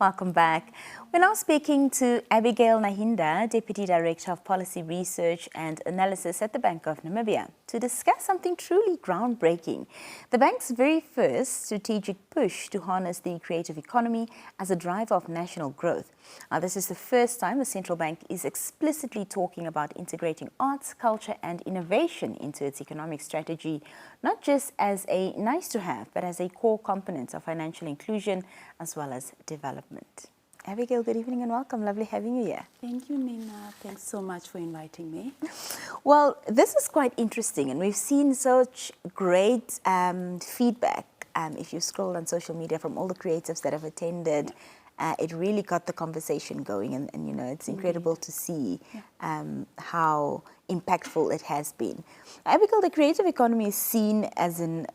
Welcome back. We're now speaking to Abigail Nainda, Deputy Director of Policy Research and Analysis at the Bank of Namibia, to discuss something truly groundbreaking, the bank's very first strategic push to harness the creative economy as a driver of national growth. Now, this is the first time the central bank is explicitly talking about integrating arts, culture and innovation into its economic strategy, not just as a nice-to-have, but as a core component of financial inclusion as well as development. Abigail, good evening and welcome. Lovely having you here. Thank you, Nina. Thanks so much for inviting me. Well, this is quite interesting, and we've seen such great feedback. If you scroll on social media from all the creatives that have attended, it really got the conversation going, and you know, it's incredible to see how impactful it has been. Abigail, the creative economy is seen as an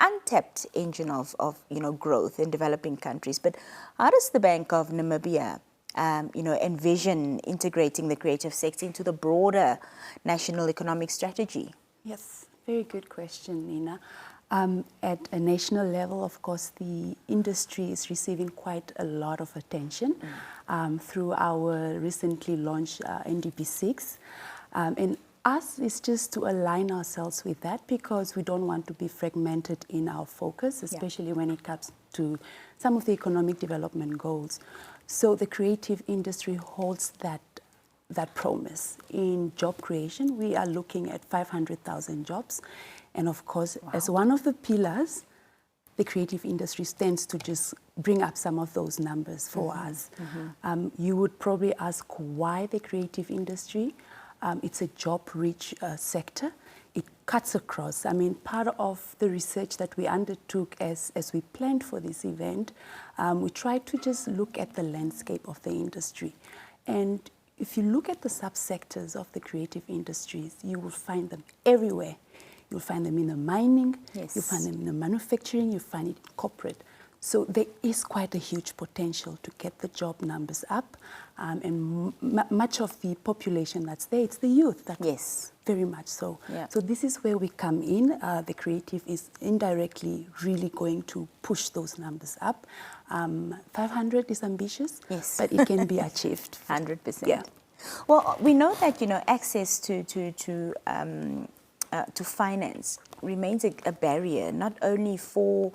untapped engine of growth in developing countries. But how does the Bank of Namibia envision integrating the creative sector into the broader national economic strategy? Yes, very good question, Nina. At a national level, of course, the industry is receiving quite a lot of attention through our recently launched NDP6. And us is just to align ourselves with that, because we don't want to be fragmented in our focus, especially when it comes to some of the economic development goals. So the creative industry holds that promise. In job creation, we are looking at 500,000 jobs. And of course, as one of the pillars, the creative industry stands to just bring up some of those numbers for us. You would probably ask, why the creative industry? It's a job-rich sector. It cuts across. I mean, part of the research that we undertook as we planned for this event, we tried to just look at the landscape of the industry. And if you look at the subsectors of the creative industries, you will find them everywhere. You'll find them in the mining, you'll find them in the manufacturing, you'll find it in corporate. So there is quite a huge potential to get the job numbers up, and much of the population that's there, it's the youth. Very much so. So this is where we come in. The creative is indirectly really going to push those numbers up. 500 is ambitious, but it can be achieved. 100%. Yeah. Well, we know that access to finance remains a barrier, not only for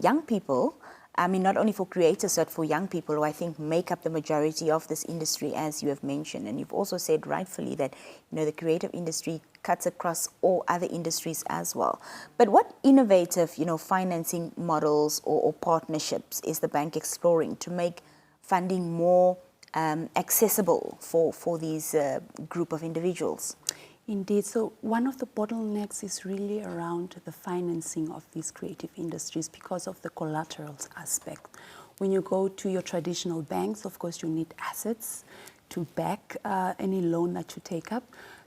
young people, not only for creators, but for young people who I think make up the majority of this industry, as you have mentioned. And you've also said rightfully that the creative industry cuts across all other industries as well. But what innovative financing models or partnerships is the bank exploring to make funding more accessible for these group of individuals? Indeed. So one of the bottlenecks is really around the financing of these creative industries because of the collaterals aspect. When you go to your traditional banks, of course, you need assets to back any loan that you take up.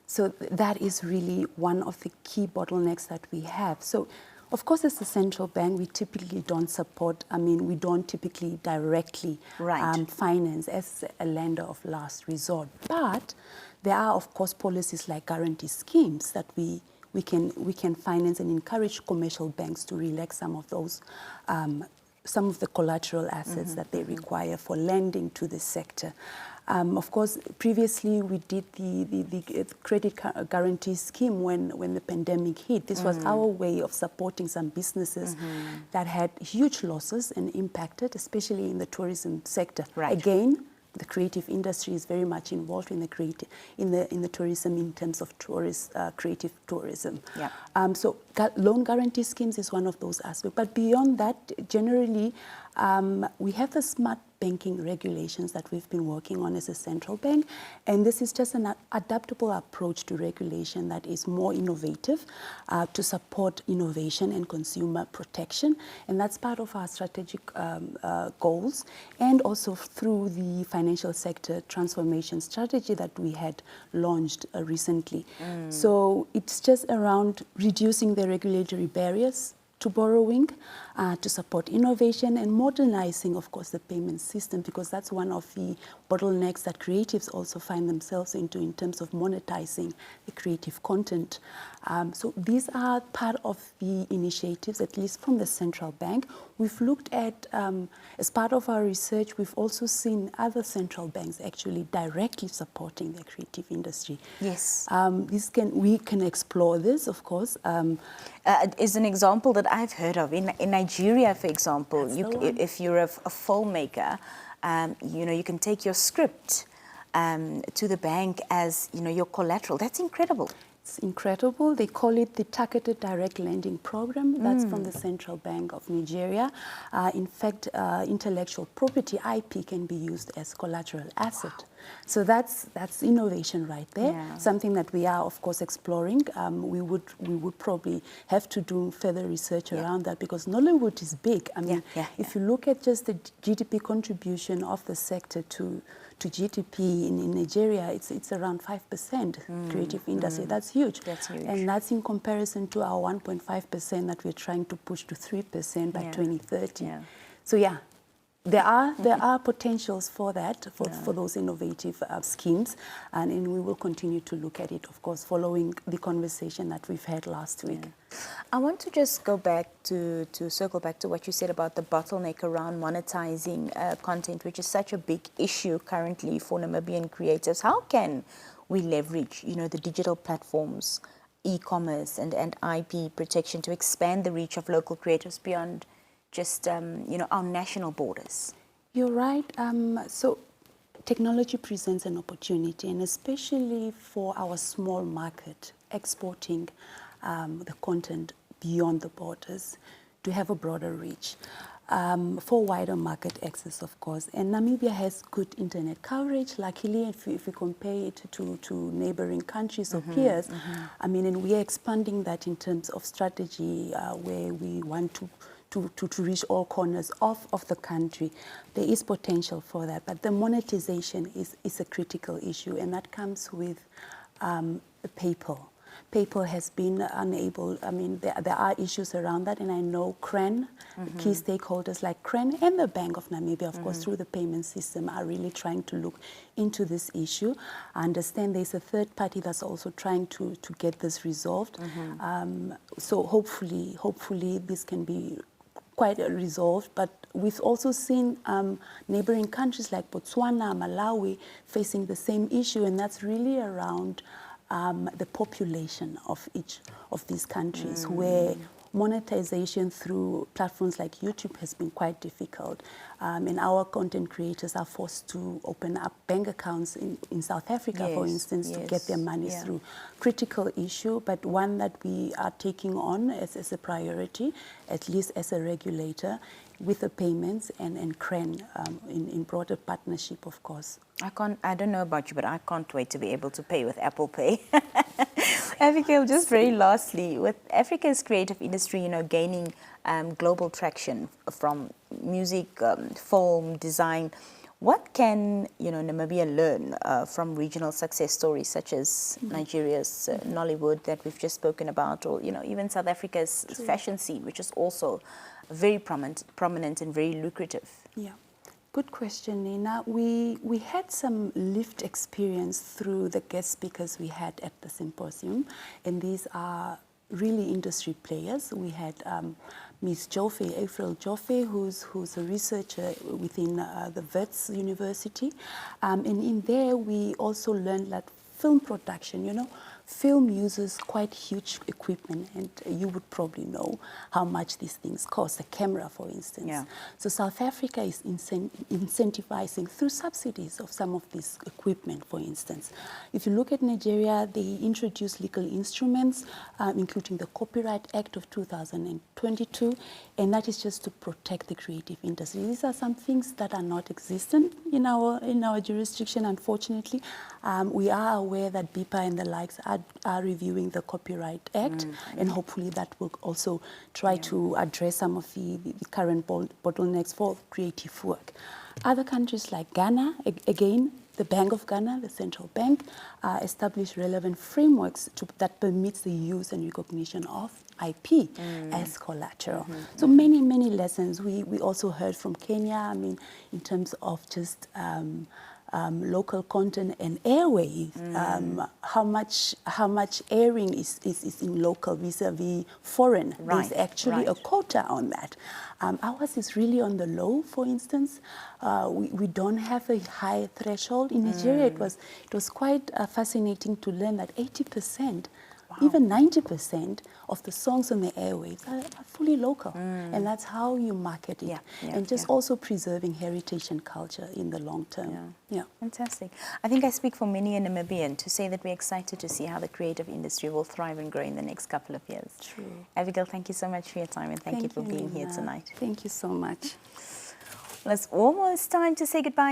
So that is really one of the key bottlenecks that we have. So, of course, as the central bank, we typically don't support, we don't typically directly finance as a lender of last resort. But there are, of course, policies like guarantee schemes that we can finance and encourage commercial banks to relax some of those, some of the collateral assets that they require for lending to the sector. Of course, previously we did the credit guarantee scheme when the pandemic hit. This was our way of supporting some businesses that had huge losses and impacted, especially in the tourism sector. Again, the creative industry is very much involved in the tourism in terms of creative tourism. So loan guarantee schemes is one of those aspects. But beyond that, generally, we have the smart banking regulations that we've been working on as a central bank, and this is just an adaptable approach to regulation that is more innovative to support innovation and consumer protection, and that's part of our strategic goals, and also through the financial sector transformation strategy that we had launched recently. So it's just around reducing the regulatory barriers to borrowing, to support innovation and modernizing, of course, the payment system, because that's one of the bottlenecks that creatives also find themselves into in terms of monetizing the creative content. So these are part of the initiatives, at least from the central bank. We've looked at, as part of our research, we've also seen other central banks actually directly supporting the creative industry. Yes. We can explore this, of course. Is an example that I've heard of. In Nigeria, for example, if you're a filmmaker, you can take your script to the bank as, your collateral. That's incredible. It's incredible. They call it the Targeted Direct Lending Program. That's from the Central Bank of Nigeria. In fact, intellectual property, IP, can be used as collateral asset. Wow. So that's innovation right there. Yeah. Something that we are, of course, exploring. We would probably have to do further research around that, because Nollywood is big. I mean, if you look at just the GDP contribution of the sector to GDP in Nigeria, it's around 5% creative industry. That's huge. That's huge. And that's in comparison to our 1.5% that we're trying to push to 3% by 2030. Yeah. So yeah, there are potentials for that, for those innovative schemes, and we will continue to look at it, of course, following the conversation that we've had last week. Yeah. I want to just go back to circle back to what you said about the bottleneck around monetizing content, which is such a big issue currently for Namibian creatives. How can we leverage, the digital platforms, e-commerce and IP protection to expand the reach of local creatives beyond just, our national borders? You're right. So technology presents an opportunity, and especially for our small market, exporting the content beyond the borders to have a broader reach. For wider market access, of course. And Namibia has good internet coverage, luckily, if we compare it to neighboring countries or peers. I mean, and we are expanding that in terms of strategy, where we want to reach all corners of the country. There is potential for that, but the monetization is a critical issue, and that comes with PayPal. PayPal has been unable, I mean, there are issues around that, and I know CRAN, key stakeholders like CRAN and the Bank of Namibia, of course, through the payment system, are really trying to look into this issue. I understand there's a third party that's also trying to get this resolved. So hopefully this can be quite resolved, but we've also seen neighboring countries like Botswana, Malawi facing the same issue, and that's really around the population of each of these countries, where monetization through platforms like YouTube has been quite difficult. And our content creators are forced to open up bank accounts in South Africa, for instance, to get their money through. Critical issue, but one that we are taking on as a priority, at least as a regulator, with the payments and CRAN in broader partnership, of course. I don't know about you, but I can't wait to be able to pay with Apple Pay. Abigail, just very lastly, with Africa's creative industry, gaining global traction from music, film, design, what can, Namibia learn from regional success stories such as Nigeria's Nollywood that we've just spoken about, or, even South Africa's fashion scene, which is also very prominent and very lucrative? Yeah. Good question, Nina. We had some lived experience through the guest speakers we had at the symposium, and these are really industry players. We had Ms. Joffe, April Joffe, who's a researcher within the Wits University, and in there we also learned that film production, film uses quite huge equipment, and you would probably know how much these things cost, a camera, for instance. Yeah. So South Africa is incentivizing through subsidies of some of this equipment, for instance. If you look at Nigeria, they introduced legal instruments, including the Copyright Act of 2022, and that is just to protect the creative industry. These are some things that are not existent in our jurisdiction, unfortunately. We are aware that BIPA and the likes are reviewing the Copyright Act, and hopefully that will also try to address some of the current bottlenecks for creative work. Other countries like Ghana, again, the Bank of Ghana, the central bank, established relevant frameworks that permits the use and recognition of IP as collateral. So many, many lessons. We also heard from Kenya, I mean, in terms of just local content and airways, how much airing is in local vis-a-vis foreign. Right, There's actually a quota on that. Ours is really on the low, for instance. We don't have a high threshold. In Nigeria, it was quite fascinating to learn that 80%, even 90% of the songs on the airwaves are fully local. And that's how you market it. And just also preserving heritage and culture in the long term. Yeah. Fantastic. I think I speak for many a Namibian to say that we're excited to see how the creative industry will thrive and grow in the next couple of years. True. Abigail, thank you so much for your time, and thank you for being here tonight. Thank you so much. Well, it's almost time to say goodbye.